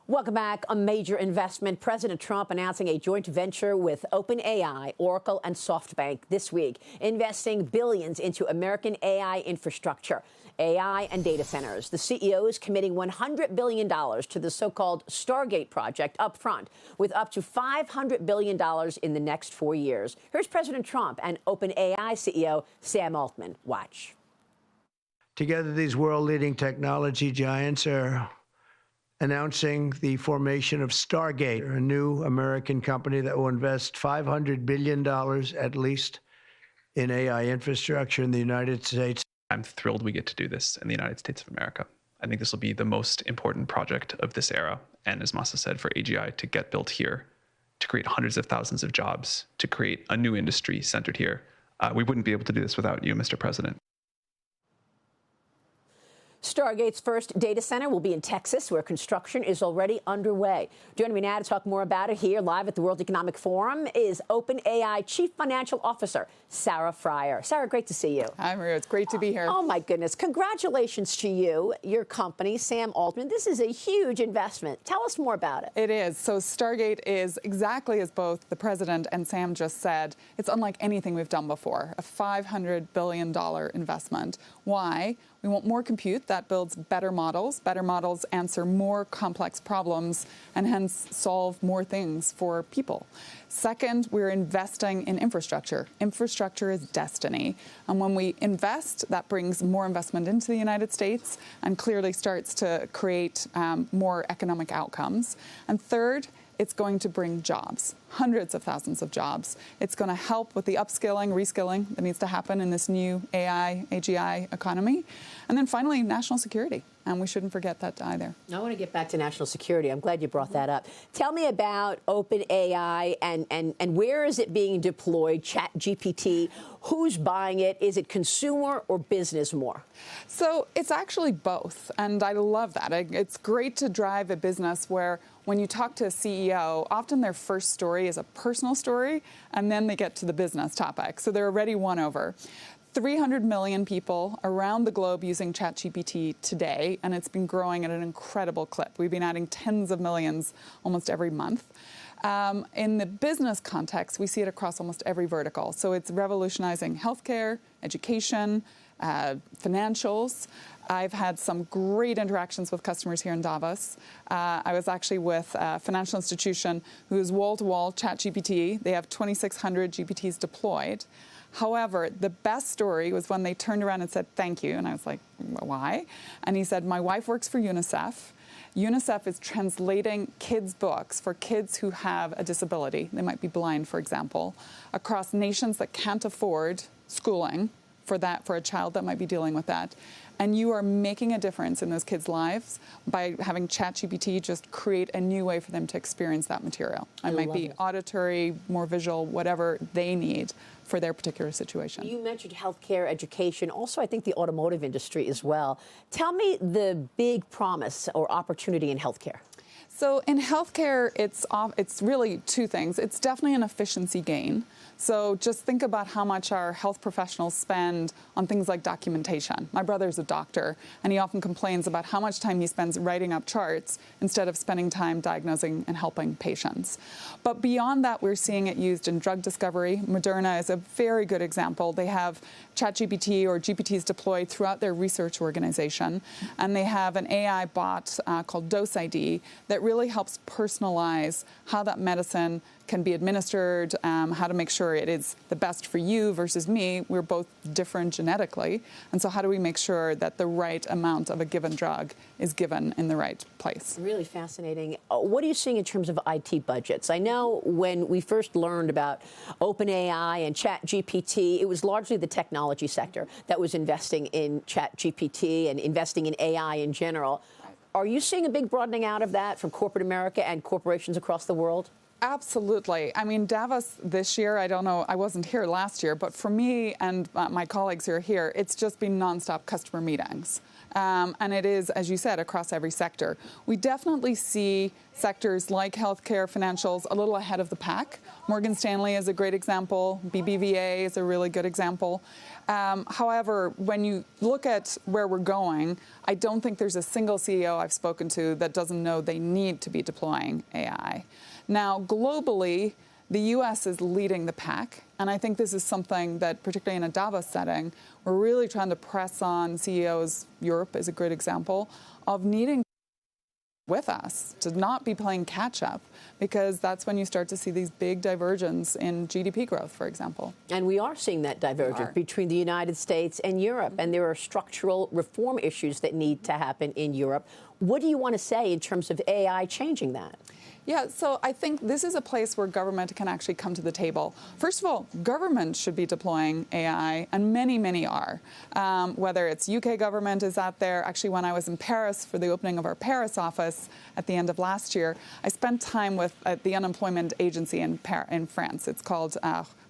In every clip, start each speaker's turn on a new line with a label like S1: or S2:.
S1: Welcome back. A major investment. President Trump announcing a joint venture with OpenAI, Oracle, and SoftBank this week, investing billions into American AI infrastructure, AI and data centers. The CEO is committing $100 billion to the so-called Stargate project up front, with up to $500 billion in the next 4 years. Here's President Trump and OpenAI CEO Sam Altman. Watch.
S2: Together, these world-leading technology giants are announcing the formation of Stargate, a new American company that will invest $500 billion at least in AI infrastructure in the United States.
S3: I'm thrilled we get to do this in the United States of America. I think this will be the most important project of this era. And as Masa said, for AGI to get built here, to create hundreds of thousands of jobs, to create a new industry centered here, we wouldn't be able to do this without you, Mr. President.
S1: Stargate's first data center will be in Texas, where construction is already underway. Joining me now to talk more about it here live at the World Economic Forum is OpenAI Chief Financial Officer Sarah Friar. Sarah, great to see you.
S4: Hi, Maria. It's great to be here.
S1: Oh, my goodness. Congratulations to you, your company, Sam Altman. This is a huge investment. Tell us more about it.
S4: It is. So Stargate is exactly as both the president and Sam just said. It's unlike anything we've done before, a $500 billion investment. Why? We want more compute that builds better models. Better models answer more complex problems and hence solve more things for people. Second, we're investing in infrastructure. Infrastructure is destiny. And when we invest, that brings more investment into the United States and clearly starts to create more economic outcomes. And third, it's going to bring jobs, hundreds of thousands of jobs. It's going to help with the upskilling, reskilling that needs to happen in this new AI, AGI economy. And then finally, national security. And we shouldn't forget that either.
S1: I want to get back to national security. I'm glad you brought that up. Tell me about OpenAI and where is it being deployed, ChatGPT? Who's buying it? Is it consumer or business more?
S4: So it's actually both. And I love that. It's great to drive a business where when you talk to a CEO, often their first story is a personal story, and then they get to the business topic. So they're already won over. 300 million people around the globe using ChatGPT today, and it's been growing at an incredible clip. We've been adding tens of millions almost every month. In the business context, we see it across almost every vertical. So it's revolutionizing healthcare, education, financials. I've had some great interactions with customers here in Davos. I was actually with a financial institution who is wall-to-wall ChatGPT. They have 2,600 GPTs deployed. However, the best story was when they turned around and said, thank you. And I was like, why? And he said, my wife works for UNICEF. UNICEF is translating kids' books for kids who have a disability. They might be blind, for example, across nations that can't afford schooling for a child that might be dealing with that. And you are making a difference in those kids' lives by having ChatGPT just create a new way for them to experience that material. It might be auditory, more visual, whatever they need for their particular situation.
S1: You mentioned healthcare, education, also I think the automotive industry as well. Tell me the big promise or opportunity in healthcare.
S4: So in healthcare, it's really two things. It's definitely an efficiency gain. So just think about how much our health professionals spend on things like documentation. My brother's a doctor, and he often complains about how much time he spends writing up charts instead of spending time diagnosing and helping patients. But beyond that, we're seeing it used in drug discovery. Moderna is a very good example. They have ChatGPT or GPTs deployed throughout their research organization, and they have an AI bot called Dose ID that really helps personalize how that medicine can be administered, how to make sure it is the best for you versus me. We're both different genetically. And so how do we make sure that the right amount of a given drug is given in the right place?
S1: Really fascinating. What are you seeing in terms of IT budgets? I know when we first learned about OpenAI and ChatGPT, it was largely the technology sector that was investing in ChatGPT and investing in AI in general. Are you seeing a big broadening out of that from corporate America and corporations across the world?
S4: Absolutely. I mean, Davos this year, I don't know, I wasn't here last year, but for me and my colleagues who are here, it's just been nonstop customer meetings. And it is, as you said, across every sector. We definitely see sectors like healthcare, financials, a little ahead of the pack. Morgan Stanley is a great example. BBVA is a really good example. However, when you look at where we're going, I don't think there's a single CEO I've spoken to that doesn't know they need to be deploying AI. Now, globally, the U.S. is leading the pack, and I think this is something that, particularly in a Davos setting, we're really trying to press on CEOs. Europe is a great example of needing with us to not be playing catch-up, because that's when you start to see these big divergences in GDP growth, for example.
S1: And we are seeing that divergence between the United States and Europe, and there are structural reform issues that need to happen in Europe. What do you want to say in terms of AI changing that?
S4: Yeah, so I think this is a place where government can actually come to the table. First of all, government should be deploying AI, and many, many are. Whether it's UK government is out there. Actually, when I was in Paris for the opening of our Paris office at the end of last year, I spent time with the unemployment agency in France. It's called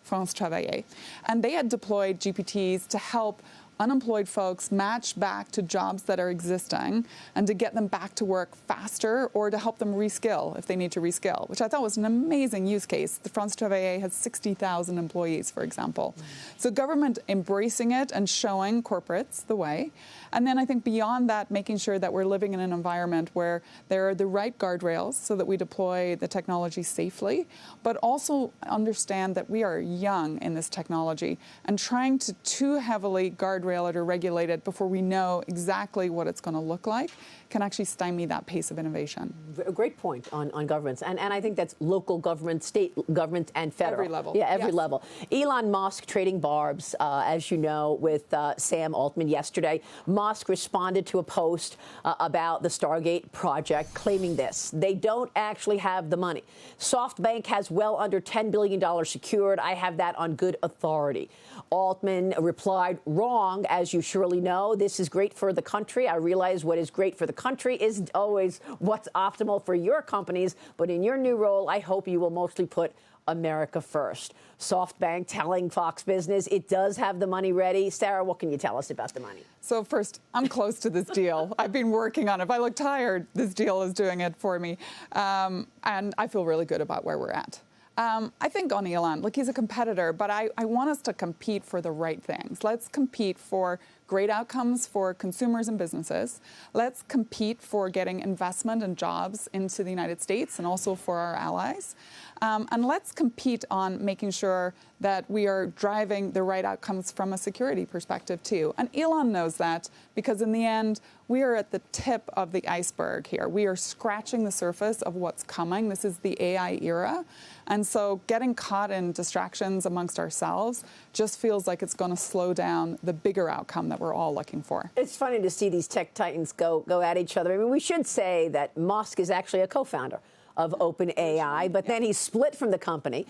S4: France Travailler. And they had deployed GPTs to help unemployed folks match back to jobs that are existing and to get them back to work faster, or to help them reskill if they need to reskill, which I thought was an amazing use case. The France Travailler has 60,000 employees, for example. So government embracing it and showing corporates the way. And then I think beyond that, making sure that we're living in an environment where there are the right guardrails so that we deploy the technology safely, but also understand that we are young in this technology, and trying to too heavily guardrail it or regulate it before we know exactly what it's going to look like can actually stymie that pace of innovation.
S1: A great point on governments. And I think that's local government, state government, and federal.
S4: Every level.
S1: Yeah, every
S4: Yes.
S1: level. Elon Musk trading barbs, as you know, with Sam Altman yesterday. Musk responded to a post about the Stargate project, claiming this: they don't actually have the money. SoftBank has well under $10 billion secured. I have that on good authority. Altman replied, wrong, as you surely know. This is great for the country. I realize what is great for the country isn't always what's optimal for your companies, but in your new role, I hope you will mostly put America first. SoftBank telling Fox Business it does have the money ready. Sarah, what can you tell us about the money?
S4: So first, I'm close to this deal. I've been working on it. If I look tired, this deal is doing it for me. And I feel really good about where we're at. I think on Elon, look, he's a competitor, but I want us to compete for the right things. Let's compete for great outcomes for consumers and businesses. Let's compete for getting investment and jobs into the United States and also for our allies. And let's compete on making sure that we are driving the right outcomes from a security perspective, too. And Elon knows that, because in the end, we are at the tip of the iceberg here. We are scratching the surface of what's coming. This is the AI era. And so getting caught in distractions amongst ourselves just feels like it's going to slow down the bigger outcome that we're all looking for.
S1: It's funny to see these tech titans go at each other. I mean, we should say that Musk is actually a co-founder of OpenAI, but then he split from the company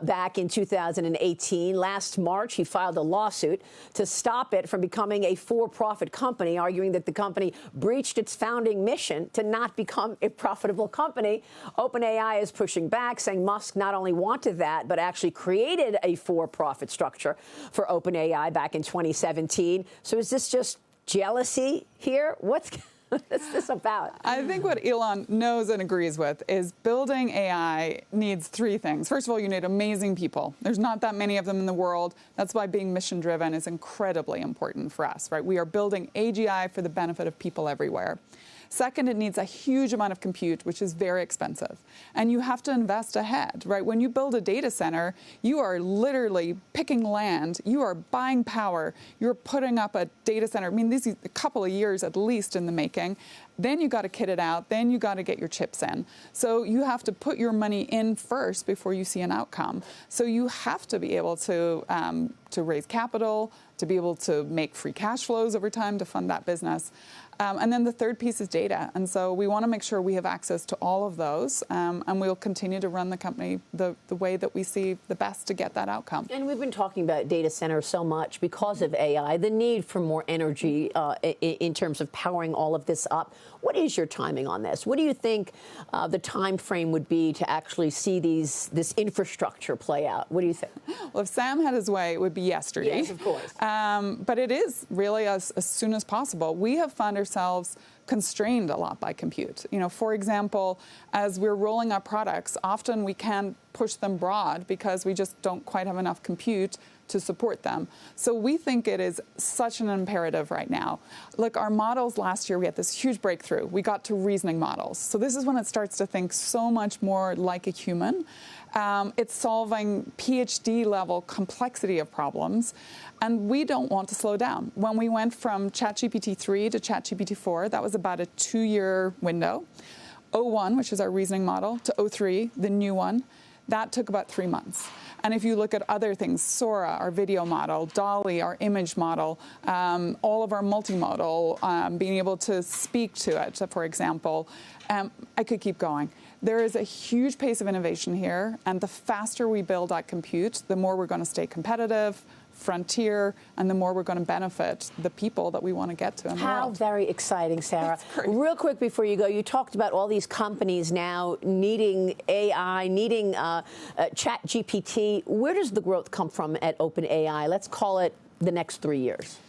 S1: back in 2018. Last March, he filed a lawsuit to stop it from becoming a for-profit company, arguing that the company breached its founding mission to not become a profitable company. OpenAI is pushing back, saying Musk not only wanted that, but actually created a for-profit structure for OpenAI back in 2017. So is this just jealousy here? What's this about?
S4: I think what Elon knows and agrees with is building AI needs three things. First of all, you need amazing people. There's not that many of them in the world. That's why being mission-driven is incredibly important for us, right? We are building AGI for the benefit of people everywhere. Second, it needs a huge amount of compute, which is very expensive. And you have to invest ahead, right? When you build a data center, you are literally picking land. You are buying power. You're putting up a data center. I mean, this is a couple of years at least in the making. Then you got to kit it out. Then you got to get your chips in. So you have to put your money in first before you see an outcome. So you have to be able to raise capital, to be able to make free cash flows over time to fund that business. And then the third piece is data. And so we want to make sure we have access to all of those. And we'll continue to run the company the way that we see the best to get that outcome.
S1: And we've been talking about data centers so much because of AI, the need for more energy in terms of powering all of this up. What is your timing on this? What do you think the time frame would be to actually see this infrastructure play out? What do you think?
S4: Well, if Sam had his way, it would be yesterday.
S1: Yes, of course.
S4: But it is really as soon as possible. We have found ourselves constrained a lot by compute. For example, as we're rolling out products, often we can't push them broad because we just don't quite have enough compute to support them. So we think it is such an imperative right now. Look, our models last year, we had this huge breakthrough. We got to reasoning models. So this is when it starts to think so much more like a human. It's solving PhD level complexity of problems. And we don't want to slow down. When we went from ChatGPT 3 to ChatGPT 4, that was about a 2-year window. O1, which is our reasoning model, to O3, the new one, that took about 3 months. And if you look at other things, Sora, our video model, Dolly, our image model, all of our multimodal, being able to speak to it, for example, I could keep going. There is a huge pace of innovation here, and the faster we build that compute, the more we're going to stay competitive, frontier, and the more we're going to benefit the people that we want to get to in the world.
S1: How very exciting, Sarah. Real quick before you go, you talked about all these companies now needing AI, needing ChatGPT. Where does the growth come from at OpenAI? Let's call it the next 3 years.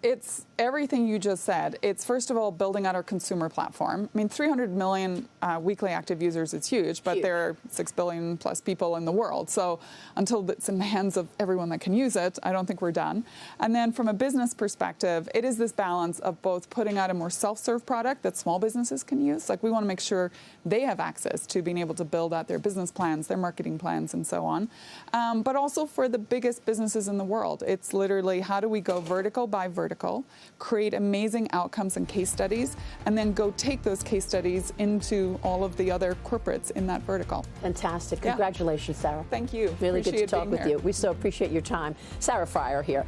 S4: It's everything you just said. It's, first of all, building out our consumer platform. I mean, 300 million weekly active users is huge, but there are 6 billion plus people in the world. So until it's in the hands of everyone that can use it, I don't think we're done. And then from a business perspective, it is this balance of both putting out a more self-serve product that small businesses can use. Like, we want to make sure they have access to being able to build out their business plans, their marketing plans, and so on. But also for the biggest businesses in the world, it's literally how do we go vertical by vertical, create amazing outcomes and case studies, and then go take those case studies into all of the other corporates in that vertical.
S1: Fantastic. Congratulations, Sarah.
S4: Thank you.
S1: Really good to talk with
S4: here.
S1: you. We so appreciate your time. Sarah Friar here.